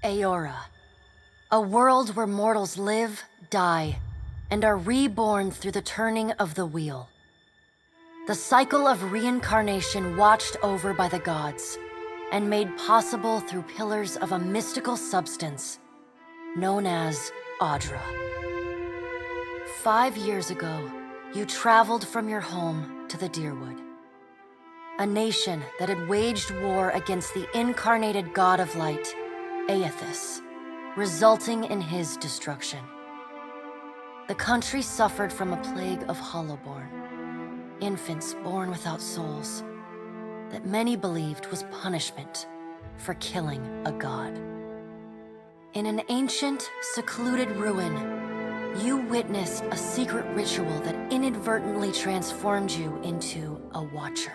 Aora, a world where mortals live, die, and are reborn through the turning of the wheel. The cycle of reincarnation watched over by the gods, and made possible through pillars of a mystical substance known as Audra. 5 years ago, you traveled from your home to the Deerwood, a nation that had waged war against the incarnated god of light, Aethys, resulting in his destruction. The country suffered from a plague of hollowborn, infants born without souls, that many believed was punishment for killing a god. In an ancient, secluded ruin, you witnessed a secret ritual that inadvertently transformed you into a watcher.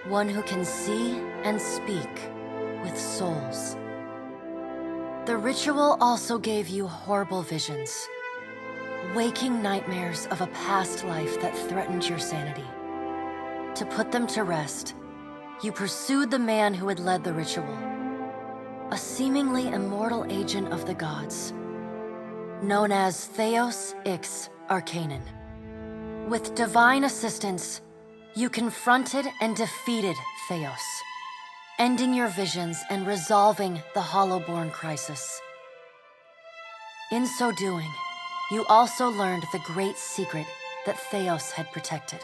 One who can see and speak with souls. The ritual also gave you horrible visions, waking nightmares of a past life that threatened your sanity. To put them to rest, you pursued the man who had led the ritual, a seemingly immortal agent of the gods, known as Theos Ix Arcanon. With divine assistance, you confronted and defeated Theos, ending your visions and resolving the Hollowborn crisis. In so doing, you also learned the great secret that Theos had protected.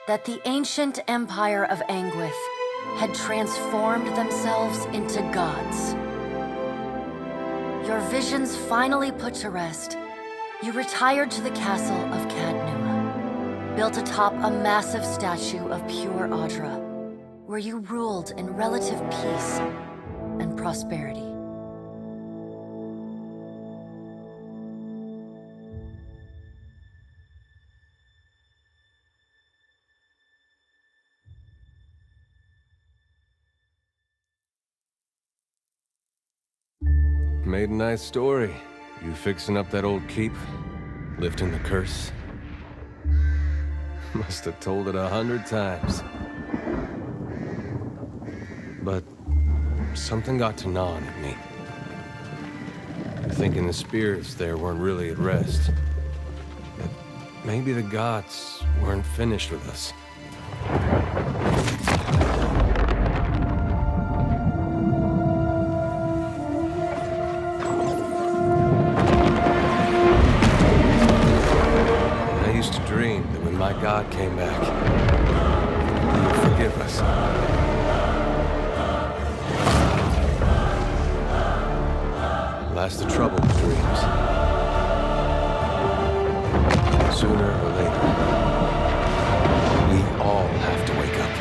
That the ancient empire of Anguith had transformed themselves into gods. Your visions finally put to rest, you retired to the castle of Cadnua, built atop a massive statue of pure Audra, where you ruled in relative peace and prosperity. Made a nice story. You fixing up that old keep, lifting the curse. Must have told it 100 times. But something got to gnawing at me. Thinking the spirits there weren't really at rest. That maybe the gods weren't finished with us. I used to dream that when my god came back, he would forgive us. Last the trouble with dreams. Sooner or later, we all have to wake up.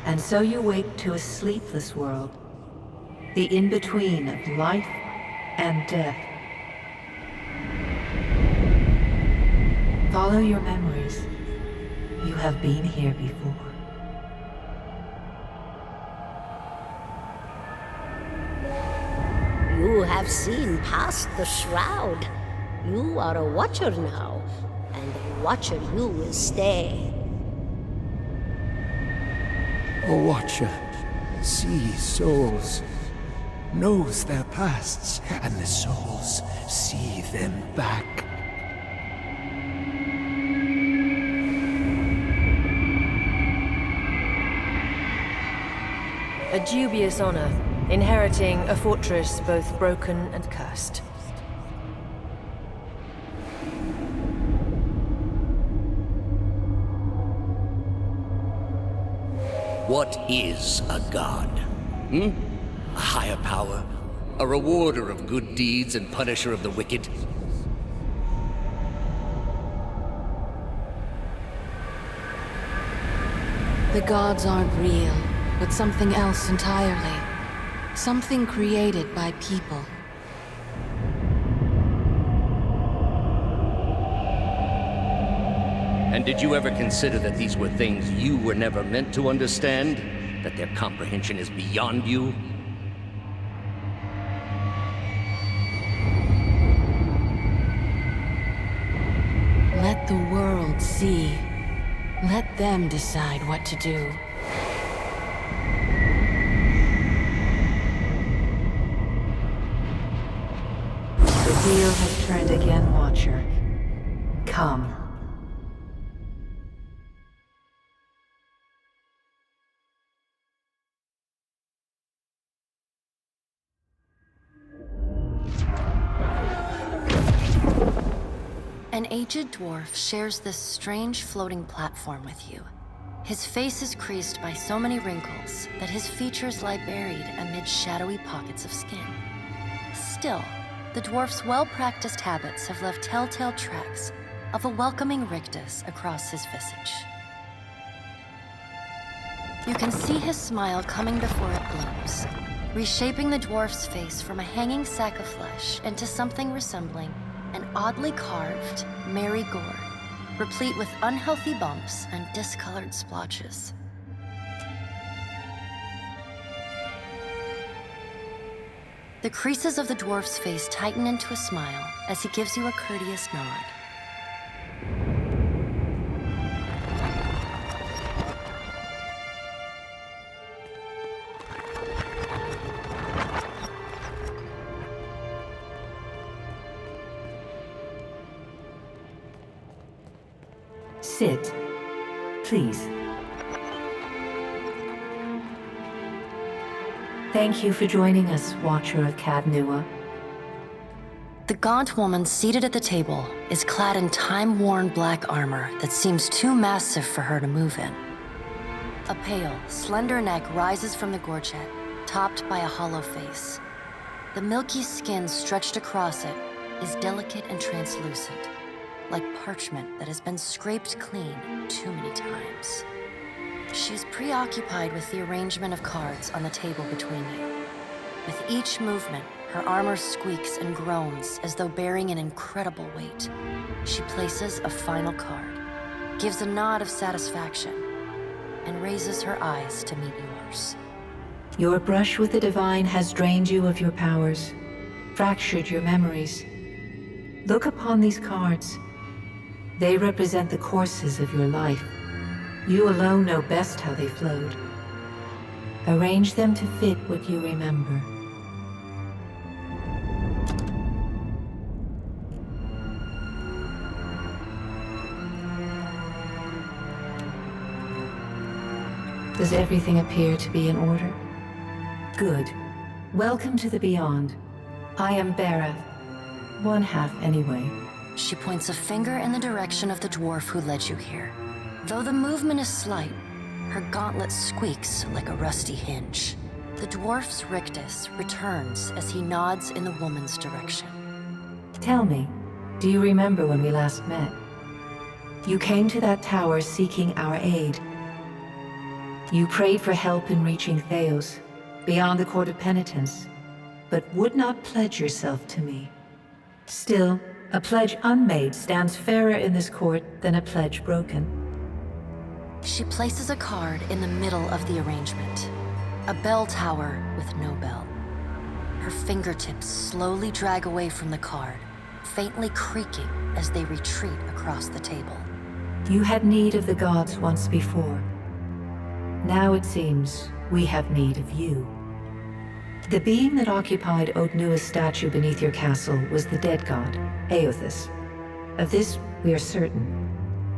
And so you wake to a sleepless world, the in-between of life and death. Follow your memories. You have been here before. You have seen past the shroud. You are a watcher now, and a watcher you will stay. A watcher sees souls, knows their pasts, and the souls see them back. A dubious honor, inheriting a fortress both broken and cursed. What is a god? A higher power? A rewarder of good deeds and punisher of the wicked? The gods aren't real, but something else entirely. Something created by people. And did you ever consider that these were things you were never meant to understand? That their comprehension is beyond you? Let the world see. Let them decide what to do. The wheel has turned again, Watcher. Come. An aged dwarf shares this strange floating platform with you. His face is creased by so many wrinkles that his features lie buried amid shadowy pockets of skin. Still, the dwarf's well-practiced habits have left telltale tracks of a welcoming rictus across his visage. You can see his smile coming before it blooms, reshaping the dwarf's face from a hanging sack of flesh into something resembling an oddly carved, merry gourd, replete with unhealthy bumps and discolored splotches. The creases of the dwarf's face tighten into a smile as he gives you a courteous nod. Sit, please. Thank you for joining us, Watcher of Cadnua. The gaunt woman seated at the table is clad in time-worn black armor that seems too massive for her to move in. A pale, slender neck rises from the gorget, topped by a hollow face. The milky skin stretched across it is delicate and translucent, like parchment that has been scraped clean too many times. She's preoccupied with the arrangement of cards on the table between you. With each movement, her armor squeaks and groans as though bearing an incredible weight. She places a final card, gives a nod of satisfaction, and raises her eyes to meet yours. Your brush with the divine has drained you of your powers, fractured your memories. Look upon these cards. They represent the courses of your life. You alone know best how they flowed. Arrange them to fit what you remember. Does everything appear to be in order? Good. Welcome to the Beyond. I am Berath. One half, anyway. She points a finger in the direction of the dwarf who led you here. Though the movement is slight, her gauntlet squeaks like a rusty hinge. The dwarf's rictus returns as he nods in the woman's direction. Tell me, do you remember when we last met? You came to that tower seeking our aid. You prayed for help in reaching Theos, beyond the Court of Penitence, but would not pledge yourself to me. Still, a pledge unmade stands fairer in this court than a pledge broken. She places a card in the middle of the arrangement. A bell tower with no bell. Her fingertips slowly drag away from the card, faintly creaking as they retreat across the table. You had need of the gods once before. Now it seems we have need of you. The being that occupied Odnua's statue beneath your castle was the dead god, Aothus. Of this we are certain.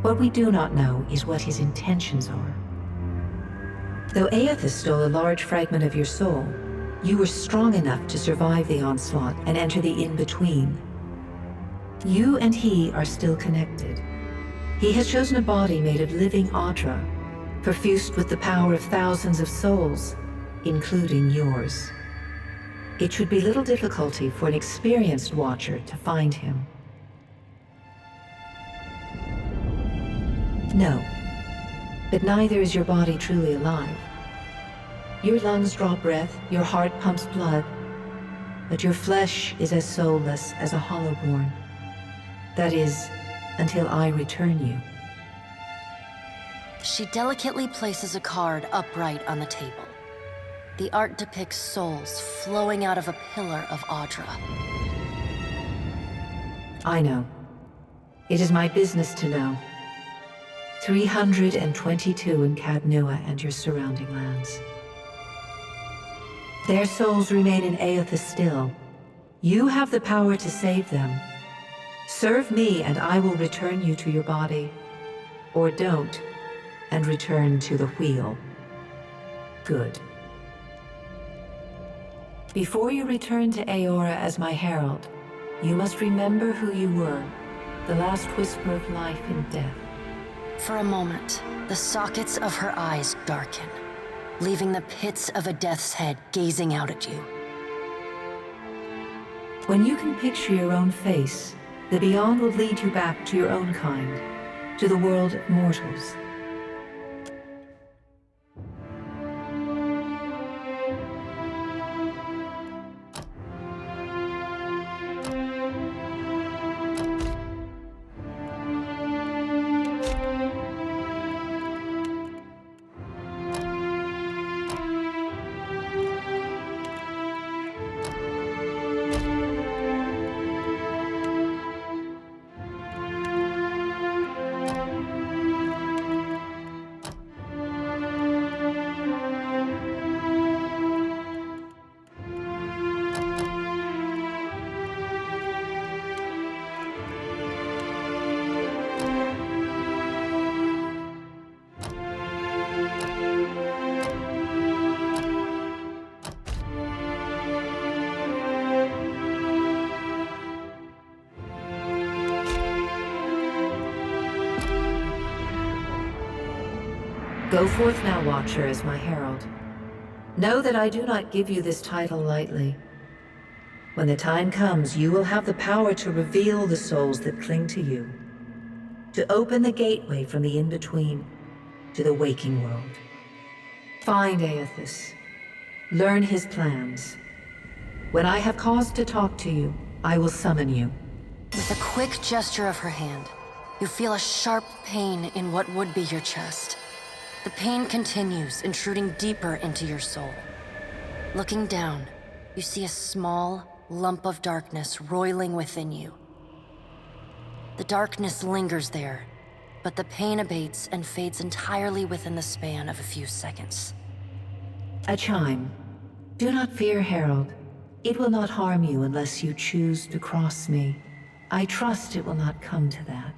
What we do not know is what his intentions are. Though Aethys stole a large fragment of your soul, you were strong enough to survive the onslaught and enter the in-between. You and he are still connected. He has chosen a body made of living Audra, perfused with the power of thousands of souls, including yours. It should be little difficulty for an experienced watcher to find him. No, but neither is your body truly alive. Your lungs draw breath, your heart pumps blood, but your flesh is as soulless as a hollowborn. That is, until I return you. She delicately places a card upright on the table. The art depicts souls flowing out of a pillar of Audra. I know. It is my business to know. 322 in Cadnua and your surrounding lands. Their souls remain in Aethys still. You have the power to save them. Serve me and I will return you to your body. Or don't, and return to the wheel. Good. Before you return to Aora as my herald, you must remember who you were, the last whisper of life and death. For a moment, the sockets of her eyes darken, leaving the pits of a death's head gazing out at you. When you can picture your own face, the Beyond will lead you back to your own kind, to the world of mortals. Go forth now, Watcher, as my herald. Know that I do not give you this title lightly. When the time comes, you will have the power to reveal the souls that cling to you, to open the gateway from the in-between to the waking world. Find Aethys. Learn his plans. When I have cause to talk to you, I will summon you. With a quick gesture of her hand, you feel a sharp pain in what would be your chest. The pain continues, intruding deeper into your soul. Looking down, you see a small lump of darkness roiling within you. The darkness lingers there, but the pain abates and fades entirely within the span of a few seconds. A chime. Do not fear, Herald. It will not harm you unless you choose to cross me. I trust it will not come to that.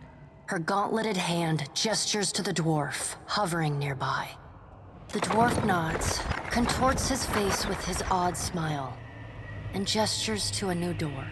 Her gauntleted hand gestures to the dwarf, hovering nearby. The dwarf nods, contorts his face with his odd smile, and gestures to a new door.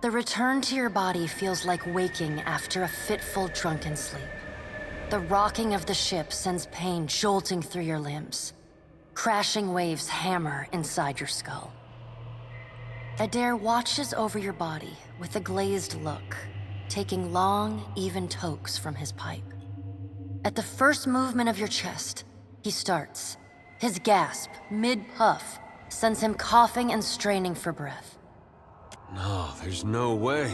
The return to your body feels like waking after a fitful drunken sleep. The rocking of the ship sends pain jolting through your limbs. Crashing waves hammer inside your skull. Adair watches over your body with a glazed look, taking long, even tokes from his pipe. At the first movement of your chest, he starts. His gasp, mid-puff, sends him coughing and straining for breath. No, there's no way.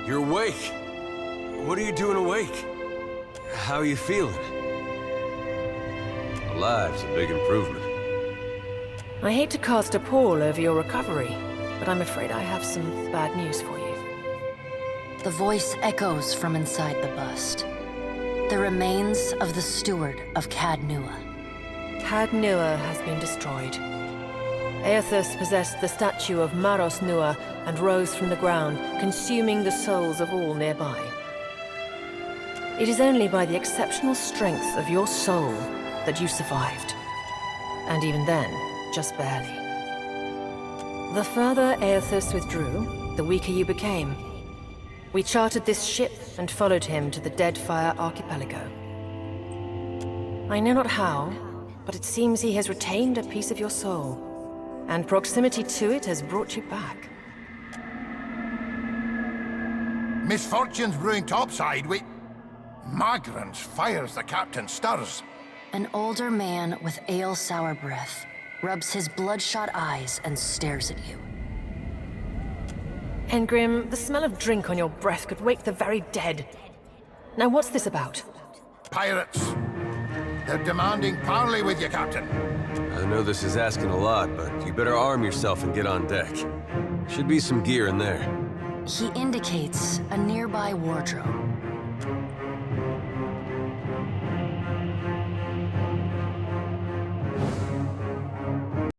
You're awake. What are you doing awake? How are you feeling? Alive's a big improvement. I hate to cast a pall over your recovery, but I'm afraid I have some bad news for you. The voice echoes from inside the bust. The remains of the steward of Cad Nua. Cad Nua has been destroyed. Aethys possessed the statue of Maros Nua and rose from the ground, consuming the souls of all nearby. It is only by the exceptional strength of your soul that you survived. And even then, just barely. The further Aethys withdrew, the weaker you became. We chartered this ship and followed him to the Deadfire archipelago. I know not how, but it seems he has retained a piece of your soul, and proximity to it has brought you back. Misfortune's brewing topside. Magrans fires the captain stirs. An older man with ale-sour breath rubs his bloodshot eyes and stares at you. Engrim, the smell of drink on your breath could wake the very dead. Now what's this about? Pirates. They're demanding parley with you, Captain. I know this is asking a lot, but you better arm yourself and get on deck. Should be some gear in there. He indicates a nearby wardrobe.